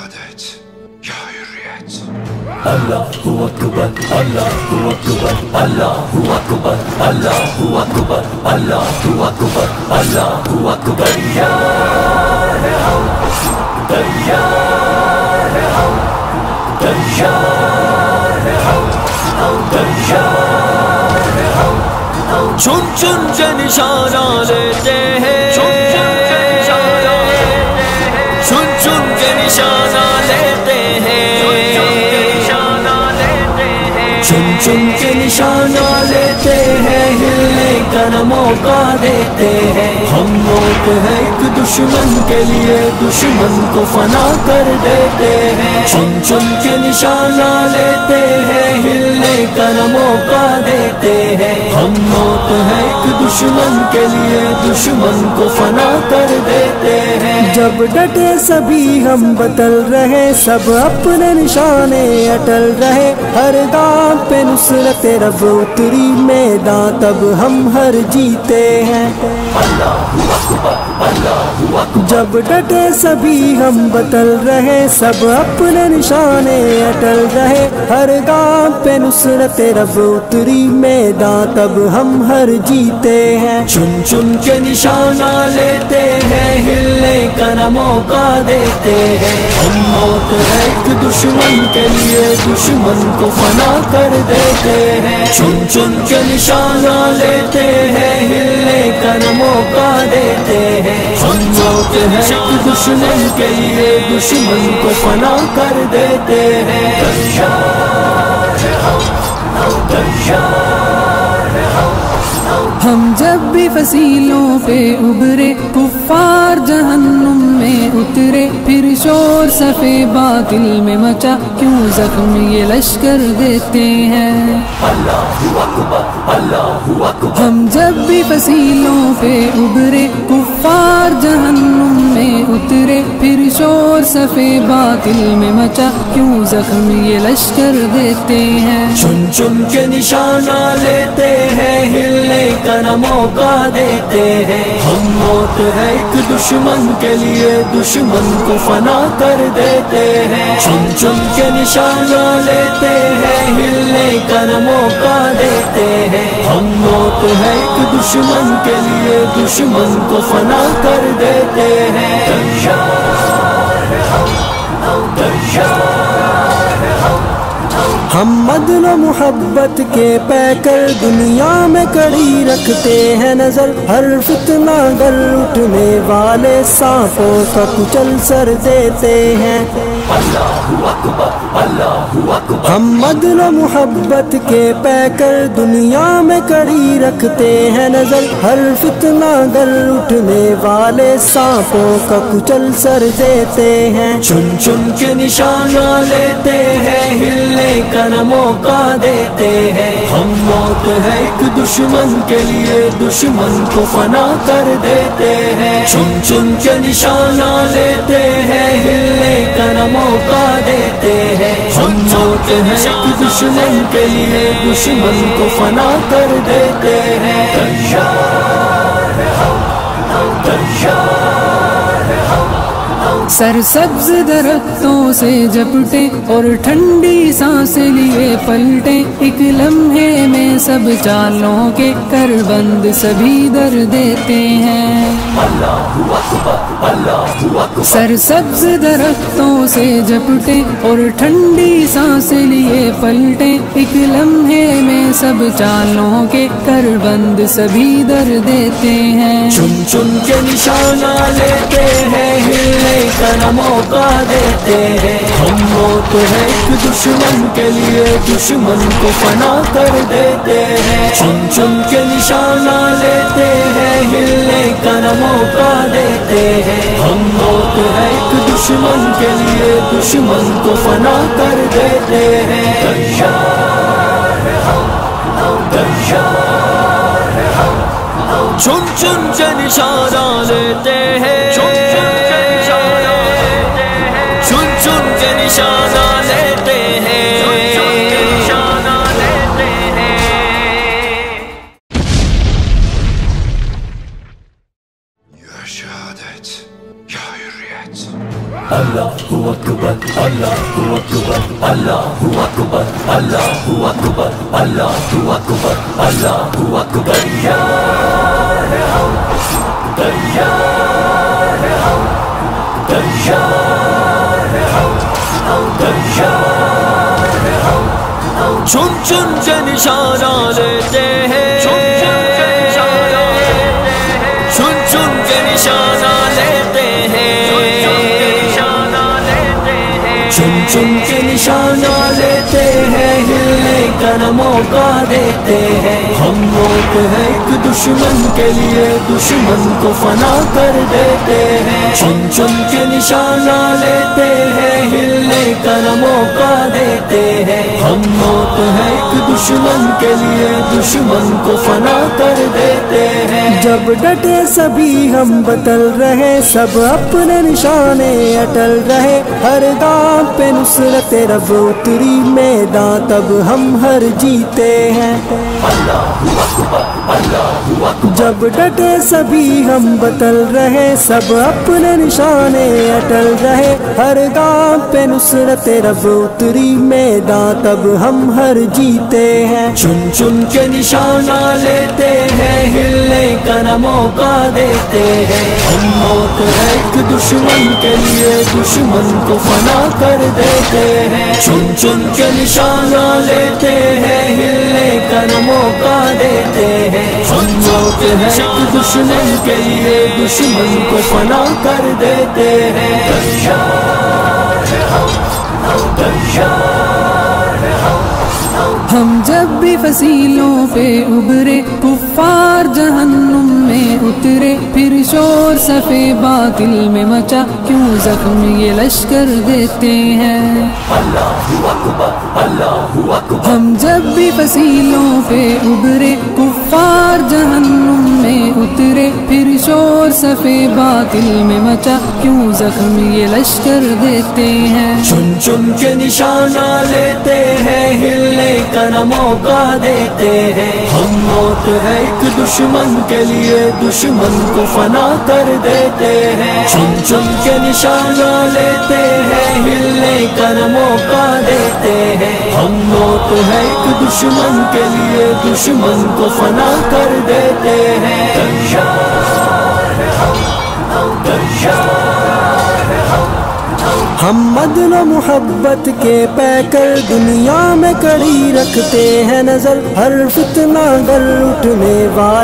şehadet, ya hürriyet. Allahu Akbar, Allahu Akbar, Allahu Akbar, Allahu Akbar, Allahu Akbar, Allahu Akbar. Tayyar hai hum, tayyar hai hum, tayyar hai hum, tayyar hai hum. چن چن کے نشانہ لیتے ہیں، چن چن کے نشانہ لیتے ہیں، چن چن کے نشانہ لیتے ہیں، ہلنے کا نہ موقع دیتے ہیں. ہم موت ہے ایک دشمن کے لیے، دشمن کو فنا کر دیتے ہیں. چن چن کے نشانہ لیتے ہیں، ہلنے کا نہ موقع دیتے ہیں. ہم موت ہے ایک دشمن کے لیے، دشمن کو فنا کر دیتے ہیں. جب ڈٹے سبھی ہم بدل رہے، سب اپنے نشانے اٹل رہے. ہر دام پہ نصرت رب اتری میدان، تب ہم ہر جیتے ہیں. جب ڈٹے سبھی ہم بدل رہے، سب اپنے نشانے اٹل رہے. ہر دام پہ نصرت رب اتری میدان، تب ہم ہر جیتے ہیں. چن چن کے نشانہ لیتے ہیں، ہلنے کا نہ موقع دیتے ہیں. ہم موت ہے ایک دشمن کے لیے، دشمن کو فنا کر دیتے ہیں. چن چن کے نشانہ لیتے ہیں، ہلنے کا نہ موقع دیتے ہیں. ہم موت ہے ایک دشمن کے لیے، دشمن کو فنا کر دیتے ہیں. ہم جب بھی فصیلوں پہ ابھرے، کفار جہنم میں اترے. پھر شور صفے باطل میں مچا، کیوں زخم یہ لشکر دیتے ہیں. ہم جب بھی فصیلوں پہ ابھرے، کفار جہنم میں اترے. پھر شور صفے باطل میں مچا، کیوں زخم یہ لشکر دیتے ہیں. چن چن کے نشانہ لیتے ہیں، ہلنے کا نہ موقع دیتے ہیں. ہم موت ہے ایک دشمن کے لیے، دشمن کو فنا کر دیتے ہیں. چن چن کے نشانہ لیتے ہیں، ہلنے کا نہ موقع دیتے ہیں. ہم موت ہے ایک دشمن کے لیے، دشمن کو فنا کر دیتے ہیں. ہم عدل و محبت کے پیکر دنیا میں کڑی رکھتے ہیں نظر. ہر فتنہ گر اٹھنے والے سانپوں کا کچل سر دیتے ہیں. ہم عدل و محبت کے پیکر دنیا میں کڑی رکھتے ہیں نظر. ہر فتنہ گر اٹھنے والے سانپوں کا کچل سر دیتے ہیں. چن چن کے نشانہ لیتے ہیں، ہلنے کا نہ موقع دیتے ہیں. ہم موت ہے ایک دشمن کے لیے، دشمن کو فنا کر دیتے ہیں. چن چن کے نشانہ لیتے ہیں، ہلنے کا نہ موقع دیتے ہیں. ہم موت ہے ایک دشمن کے لیے، دشمن کو فنا کر دیتے ہیں. سر سبز درختوں سے جپٹے اور ٹھنڈی سانسیں لیے پلٹے. ایک لمحے میں سب چالوں کے کربند سبھی در دیتے ہیں. سر سبز درختوں سے جپٹے اور ٹھنڈی سانسیں لیے پلٹے. ایک لمحے میں سب چالوں کے کربند سبھی در دیتے ہیں. چن چن کے نشانہ لیتے ہیں، ہلنے کا نہ موقع دیتے ہیں. ہم موت ہے ایک دشمن کے لیے، دشمن کو فنا کر دیتے ہیں. چن چن کے نشانہ لیتے ہیں، ہلنے کا نہ موقع دیتے ہیں. ہم موت ہے ایک دشمن کے لیے، دشمن کو فنا کر دیتے ہیں. چن چن کے نشانہ لیتے ہیں، چن چن کے نشانہ لیتے ہیں، چن چن کے نشانہ لیتے ہیں. Ya şehadet, ya hürriyet. Allahu Akbar, Allahu Akbar, Allahu Akbar, Allahu Akbar, Allahu Akbar, Allahu Akbar. Tayyar hai hum, tayyar hai hum, tayyar hai hum, tayyar hai hum. چن چن کے نشانہ لیتے ہیں، چن چن کے نشانہ لیتے ہیں، چن چن کے نشانہ لیتے ہیں، ہلنے کا نہ موقع دیتے ہیں. ہم لوگ ہیں ایک دشمن کے لیے، دشمن کو فنا کر دیتے ہیں. چن چن کے نشانہ لیتے ہیں، ہلنے کا نہ موقع دیتے ہیں. ہم لوگ ہیں ایک دشمن کے لیے، دشمن کو فنا کر دیتے ہیں. جب ڈٹے سبھی ہم بدل رہے، سب اپنے نشانے اٹل رہے. ہر گام پہ نصرت رب اتری میدان، تب ہم ہر جیتے ہیں. جب ڈٹے سبھی ہم بدل رہے، سب اپنے نشانے اٹل رہے. ہر گام پہ نصرت رب اتری میدان، تب ہم ہر جیتے ہیں. چن چن کے نشانہ لیتے ہیں، ہلنے کا نہ موقع دیتے ہیں. ہم موت ہے ایک دشمن کے لیے، دشمن کو فنا کر دیتے ہیں. چن چن کے نشانہ لیتے ہیں، ہلنے کا نہ موقع دیتے ہیں. ہم موت ہے ایک دشمن کے لیے، دشمن کو فنا کر دیتے ہیں. تیار ہے ہم، تیار ہے ہم. ہم جب بھی فصیلوں پہ ابھرے، کفار جہنم میں اترے. پھر شور صفے باطل میں مچا، کیوں زخم یہ لشکر دیتے ہیں. ہم جب بھی فصیلوں پہ ابھرے، کفار جہنم میں اترے. پھر شور صفے باطل میں مچا، کیوں زخم یہ لشکر دیتے ہیں. چن چن کے نشانہ لیتے ہیں، ہلنے کا نہ موقع دیتے ہیں. ہم موت ہے ایک دشمن کے لیے، دشمن کو فنا کر دیتے ہیں. چن چن کے نشانہ لیتے ہیں، ہلنے کا نہ موقع دیتے ہیں. ہم موت ہے ایک دشمن کے لیے، دشمن کو فنا کر دیتے ہیں. تیار ہے ہم، تیار ہے ہم. ہم عدل و محبت کے پیکر، دنیا میں کڑی رکھتے ہیں نظر. ہر فتنہ گر اٹھنے والے